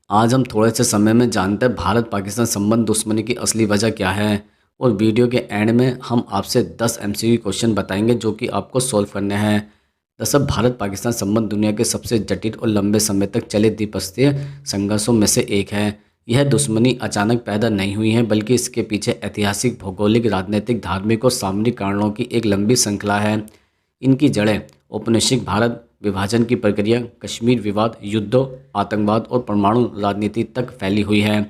आज हम थोड़े से समय में जानते हैं भारत पाकिस्तान संबंध दुश्मनी की असली वजह क्या है। और वीडियो के एंड में हम आपसे 10 एमसीक्यू क्वेश्चन बताएंगे जो कि आपको सॉल्व करने हैं। दरअसल भारत पाकिस्तान संबंध दुनिया के सबसे जटिल और लंबे समय तक चले द्विपक्षीय संघर्षों में से एक है। यह दुश्मनी अचानक पैदा नहीं हुई है, बल्कि इसके पीछे ऐतिहासिक, भौगोलिक, राजनीतिक, धार्मिक और सामरिक कारणों की एक लंबी श्रृंखला है। इनकी जड़ें औपनिवेशिक भारत, विभाजन की प्रक्रिया, कश्मीर विवाद, युद्धों, आतंकवाद और परमाणु राजनीति तक फैली हुई है।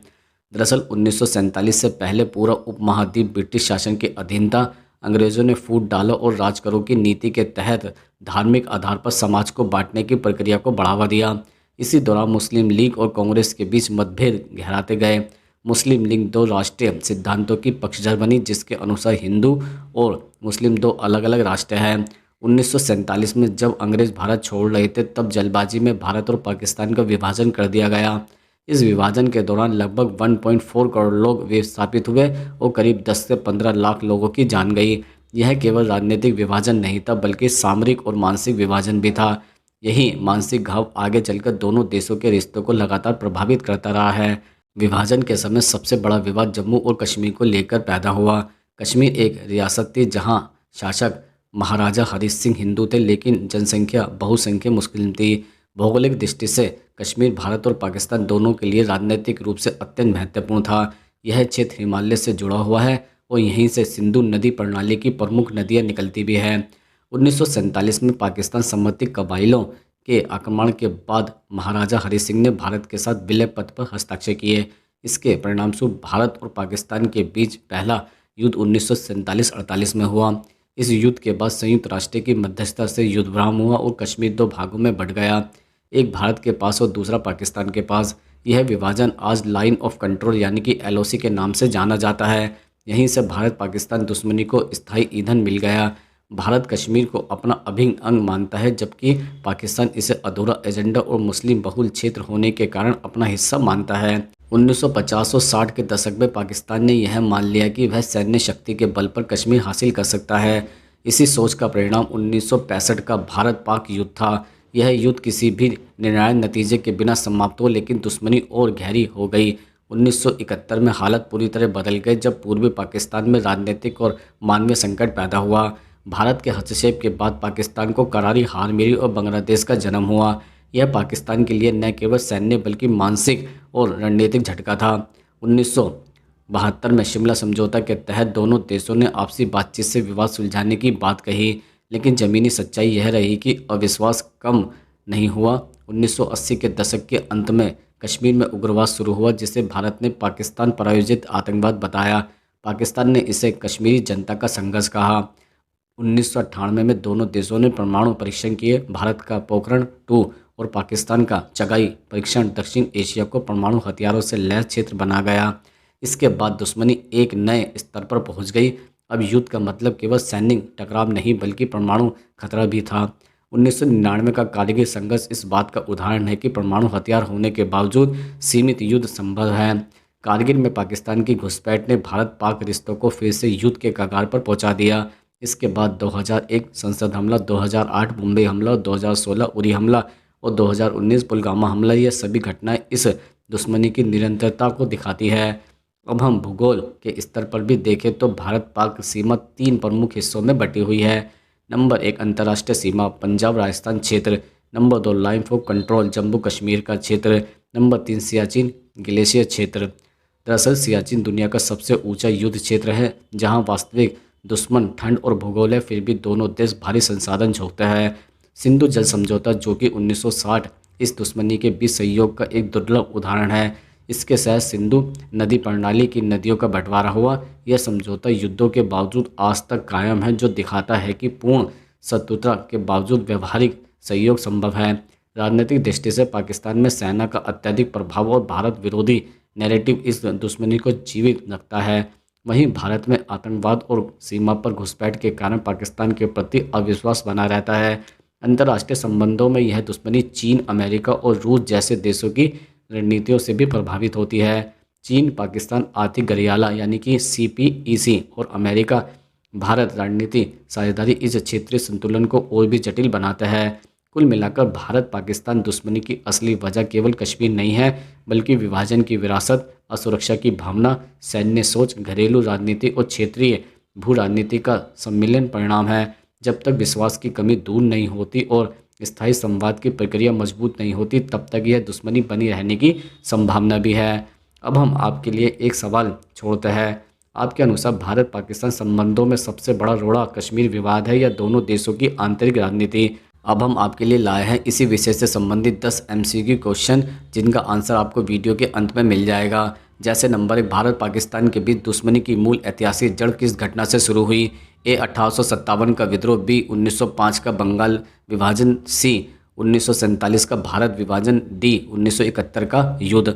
दरअसल 1947 से पहले पूरा उपमहाद्वीप ब्रिटिश शासन के अधीन था। अंग्रेज़ों ने फूट डालो और राज करो की नीति के तहत धार्मिक आधार पर समाज को बांटने की प्रक्रिया को बढ़ावा दिया। इसी दौरान मुस्लिम लीग और कांग्रेस के बीच मतभेद गहराते गए। मुस्लिम लीग दो राष्ट्रीय सिद्धांतों की पक्षधर बनी, जिसके अनुसार हिंदू और मुस्लिम दो अलग अलग राष्ट्र हैं। 1947 में जब अंग्रेज भारत छोड़ रहे थे, तब जल्दबाजी में भारत और पाकिस्तान का विभाजन कर दिया गया। इस विभाजन के दौरान लगभग 1.4 करोड़ लोग विस्थापित हुए और करीब 10 से 15 लाख लोगों की जान गई। यह केवल राजनीतिक विभाजन नहीं था, बल्कि सामरिक और मानसिक विभाजन भी था। यही मानसिक घाव आगे चलकर दोनों देशों के रिश्तों को लगातार प्रभावित करता रहा है। विभाजन के समय सबसे बड़ा विवाद जम्मू और कश्मीर को लेकर पैदा हुआ। कश्मीर एक रियासत थी जहां शासक महाराजा हरि सिंह हिंदू थे, लेकिन जनसंख्या बहुसंख्यक मुस्लिम थी। भौगोलिक दृष्टि से कश्मीर भारत और पाकिस्तान दोनों के लिए राजनीतिक रूप से अत्यंत महत्वपूर्ण था। यह क्षेत्र हिमालय से जुड़ा हुआ है और यहीं से सिंधु नदी प्रणाली की प्रमुख नदियां निकलती भी हैं। 1947 में पाकिस्तान सम्मति कबाइलों के आक्रमण के बाद महाराजा हरि सिंह ने भारत के साथ विलय पत्र पर हस्ताक्षर किए। इसके परिणामस्वरूप भारत और पाकिस्तान के बीच पहला युद्ध 1947-48 में हुआ। इस युद्ध के बाद संयुक्त राष्ट्र की मध्यस्थता से युद्ध विराम हुआ और कश्मीर दो भागों में बंट गया, एक भारत के पास और दूसरा पाकिस्तान के पास। यह विभाजन आज लाइन ऑफ कंट्रोल यानी कि एलओसी के नाम से जाना जाता है। यहीं से भारत पाकिस्तान दुश्मनी को स्थायी ईंधन मिल गया। भारत कश्मीर को अपना अभिन्न अंग मानता है, जबकि पाकिस्तान इसे अधूरा एजेंडा और मुस्लिम बहुल क्षेत्र होने के कारण अपना हिस्सा मानता है। 1950 और 60 के दशक में पाकिस्तान ने यह मान लिया कि वह सैन्य शक्ति के बल पर कश्मीर हासिल कर सकता है। इसी सोच का परिणाम 1965 का भारत पाक युद्ध था। यह युद्ध किसी भी निर्णायक नतीजे के बिना समाप्त हो, लेकिन दुश्मनी और गहरी हो गई। 1971 में हालत पूरी तरह बदल गई, जब पूर्वी पाकिस्तान में राजनीतिक और मानवीय संकट पैदा हुआ। भारत के हस्तक्षेप के बाद पाकिस्तान को करारी हार मिली और बांग्लादेश का जन्म हुआ। यह पाकिस्तान के लिए न केवल सैन्य बल्कि मानसिक और रणनीतिक झटका था। 1972 में शिमला समझौता के तहत दोनों देशों ने आपसी बातचीत से विवाद सुलझाने की बात कही, लेकिन ज़मीनी सच्चाई यह रही कि अविश्वास कम नहीं हुआ। 1980 के दशक के अंत में कश्मीर में उग्रवाद शुरू हुआ, जिसे भारत ने पाकिस्तान प्रायोजित आतंकवाद बताया। पाकिस्तान ने इसे कश्मीरी जनता का संघर्ष कहा। 1998 में दोनों देशों ने परमाणु परीक्षण किए। भारत का पोखरण-2 और पाकिस्तान का चगाई परीक्षण दक्षिण एशिया को परमाणु हथियारों से लैस क्षेत्र बना गया। इसके बाद दुश्मनी एक नए स्तर पर पहुंच गई। अब युद्ध का मतलब केवल सैनिक टकराव नहीं, बल्कि परमाणु खतरा भी था। 1999 का कारगिल संघर्ष इस बात का उदाहरण है कि परमाणु हथियार होने के बावजूद सीमित युद्ध संभव है। कारगिल में पाकिस्तान की घुसपैठ ने भारत पाक रिश्तों को फिर से युद्ध के कगार पर पहुंचा दिया। इसके बाद 2001 संसद हमला, 2008 मुंबई हमला, 2016 उरी हमला और 2019 पुलवामा हमला, ये सभी घटनाएं इस दुश्मनी की निरंतरता को दिखाती है। अब हम भूगोल के स्तर पर भी देखें तो भारत पाक सीमा 3 प्रमुख हिस्सों में बटी हुई है। नंबर 1 अंतर्राष्ट्रीय सीमा पंजाब राजस्थान क्षेत्र। Number 2 line of control Jammu Kashmir का क्षेत्र। नंबर 3 सियाचिन ग्लेशियर क्षेत्र। दरअसल सियाचिन दुनिया का सबसे ऊंचा युद्ध क्षेत्र है, जहां वास्तविक दुश्मन ठंड और भूगोल है, फिर भी दोनों देश भारी संसाधन झोंकते हैं। सिंधु जल समझौता, जो कि 1960 इस दुश्मनी के बीच सहयोग का एक दुर्लभ उदाहरण है। इसके तहत सिंधु नदी प्रणाली की नदियों का बंटवारा हुआ। यह समझौता युद्धों के बावजूद आज तक कायम है, जो दिखाता है कि पूर्ण शत्रुता के बावजूद व्यवहारिक सहयोग संभव है। राजनीतिक दृष्टि से पाकिस्तान में सेना का अत्यधिक प्रभाव और भारत विरोधी नैरेटिव इस दुश्मनी को जीवित रखता है। वहीं भारत में आतंकवाद और सीमा पर घुसपैठ के कारण पाकिस्तान के प्रति अविश्वास बना रहता है। अंतर्राष्ट्रीय संबंधों में यह दुश्मनी चीन, अमेरिका और रूस जैसे देशों की रणनीतियों से भी प्रभावित होती है। चीन पाकिस्तान आर्थिक गरियाला यानी कि सीपीईसी और अमेरिका भारत रणनीति साझेदारी इस क्षेत्रीय संतुलन को और भी जटिल बनाता है। कुल मिलाकर भारत पाकिस्तान दुश्मनी की असली वजह केवल कश्मीर नहीं है, बल्कि विभाजन की विरासत, असुरक्षा की भावना, सैन्य सोच, घरेलू राजनीति और क्षेत्रीय भू राजनीति का सम्मिलन परिणाम है। जब तक विश्वास की कमी दूर नहीं होती और स्थायी संवाद की प्रक्रिया मजबूत नहीं होती, तब तक यह दुश्मनी बनी रहने की संभावना भी है। अब हम आपके लिए एक सवाल छोड़ते हैं। आपके अनुसार भारत पाकिस्तान संबंधों में सबसे बड़ा रोड़ा कश्मीर विवाद है या दोनों देशों की आंतरिक राजनीति? अब हम आपके लिए लाए हैं इसी विषय से संबंधित 10 MCQ क्वेश्चन, जिनका आंसर आपको वीडियो के अंत में मिल जाएगा। जैसे नंबर 1, भारत पाकिस्तान के बीच दुश्मनी की मूल ऐतिहासिक जड़ किस घटना से शुरू हुई? ए 1857 का विद्रोह, बी 1905 का बंगाल विभाजन, सी 1947 का भारत विभाजन, डी 1971 का युद्ध।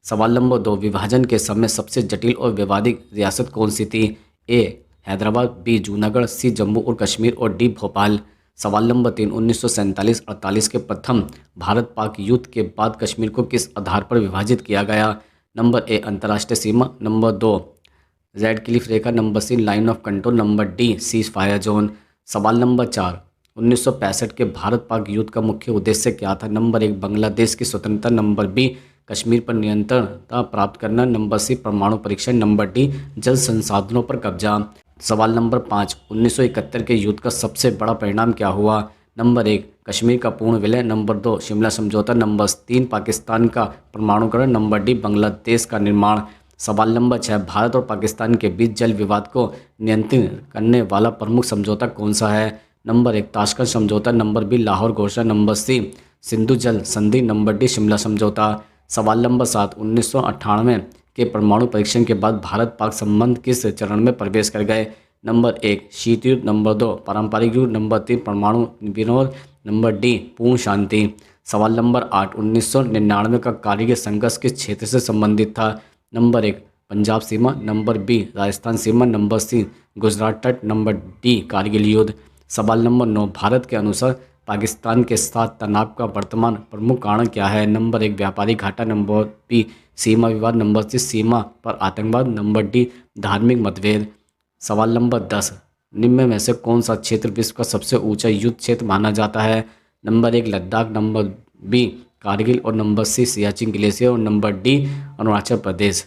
सवाल नंबर 2, विभाजन के समय सबसे जटिल और विवादित रियासत कौन सी थी? ए हैदराबाद, बी जूनागढ़, सी जम्मू और कश्मीर और डी भोपाल। सवाल नंबर 3, 1947-48 के प्रथम भारत पाक युद्ध के बाद कश्मीर को किस आधार पर विभाजित किया गया? नंबर ए अंतर्राष्ट्रीय सीमा, नंबर 2 रेड क्लिफ रेखा, number C line of control, number D ceasefire zone. सवाल नंबर 4, 1965 के भारत पाक युद्ध का मुख्य उद्देश्य क्या था? नंबर 1 बांग्लादेश की स्वतंत्रता, नंबर बी कश्मीर पर नियंत्रणता प्राप्त करना, नंबर सी परमाणु परीक्षण, नंबर डी जल संसाधनों पर कब्जा। सवाल नंबर 5, 1971 के युद्ध का सबसे बड़ा परिणाम क्या हुआ? नंबर 1 कश्मीर का पूर्ण विलय, नंबर 2 शिमला समझौता, नंबर 3 पाकिस्तान का परमाणुकरण, नंबर डी बांग्लादेश का निर्माण। सवाल नंबर 6, भारत और पाकिस्तान के बीच जल विवाद को नियंत्रित करने वाला प्रमुख समझौता कौन सा है? नंबर 1 ताशकंद समझौता, नंबर बी लाहौर घोषणा, नंबर सी सिंधु जल संधि, नंबर डी शिमला समझौता। सवाल नंबर 7, 1998 के परमाणु परीक्षण के बाद भारत पाक संबंध किस चरण में प्रवेश कर गए? नंबर 1 शीत युद्ध, नंबर 2 पारंपरिक युद्ध, नंबर 3 परमाणु विरोध, नंबर डी पूर्ण शांति। सवाल नंबर 8, 1999 का कारगिल संघर्ष किस क्षेत्र से संबंधित था? नंबर 1 पंजाब सीमा, नंबर बी राजस्थान सीमा, नंबर सी गुजरात तट, नंबर डी कारगिल युद्ध। सवाल नंबर 9, भारत के अनुसार पाकिस्तान के साथ तनाव का वर्तमान प्रमुख कारण क्या है? नंबर 1 व्यापारी घाटा, नंबर बी सीमा विवाद, नंबर सी सीमा पर आतंकवाद, नंबर डी धार्मिक मतभेद। सवाल नंबर 10, निम्न में से कौन सा क्षेत्र विश्व का सबसे ऊंचा युद्ध क्षेत्र माना जाता है? Number 1 Ladakh, number B Kargil और नंबर सी सियाचिन ग्लेशियर और नंबर डी अरुणाचल प्रदेश।